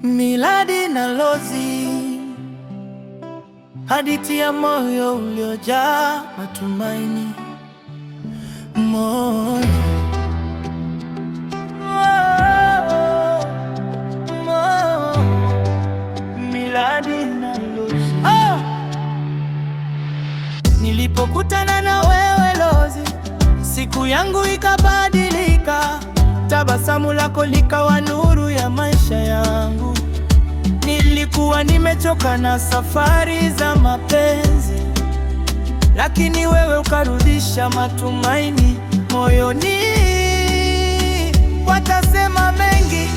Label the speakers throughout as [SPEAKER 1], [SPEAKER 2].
[SPEAKER 1] Miladi na Lozi, hadithi ya moyo uliojaa matumaini. Miladi na Lozi. Nilipokutana na wewe Lozi, siku yangu ikabadilika. Tabasamu lako likawa nuru ya maisha yangu. Nilikuwa nimechoka na safari za mapenzi, lakini wewe ukarudisha matumaini moyoni. Watasema mengi,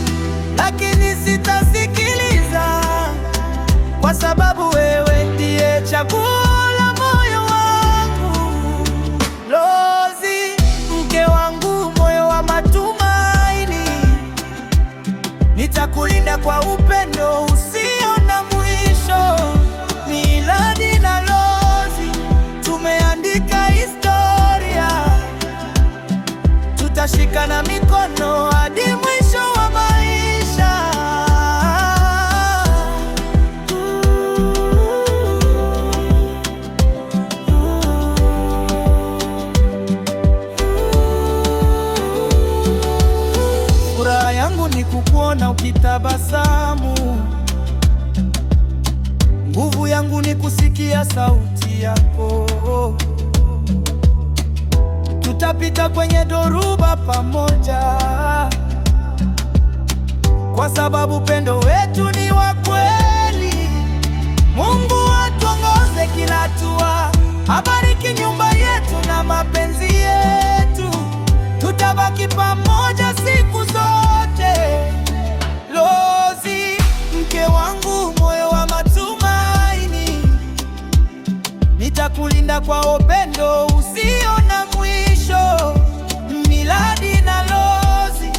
[SPEAKER 1] lakini sitasikiliza, kwa sababu wewe ndiye chaguo la moyo wangu. Lozi, mke wangu, moyo wa matumaini, nitakulinda kwa upendo usio na mwisho. Miladi na Lozi, tumeandika historia, tutashikana mikono hadi mwisho wa maisha. Furaha yangu ni kukuona ukitabasamu, nguvu yangu ni kusikia sauti yako. Tutapita kwenye dhoruba pamoja, kwa sababu pendo wetu ni wa kweli. Mungu atuongoze kila hatua, abariki nyumba yetu na mapenzi yetu. Tutabaki pamoja siku zote. Lozi, mke wangu, moyo wa matumaini, nitakulinda kwa upendo usio na mwisho. Miladi na Lozi,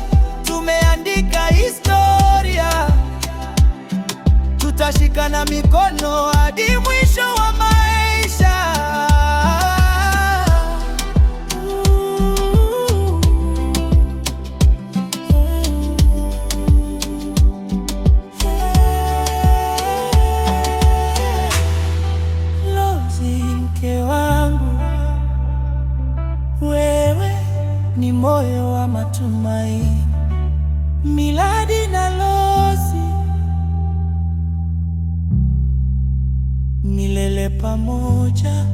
[SPEAKER 1] tumeandika historia, tutashikana mikono hadi mwisho wa maisha. Lozi, mke wangu, wewe ni moyo wa matumaini. Miladi na Lozi, milele pamoja.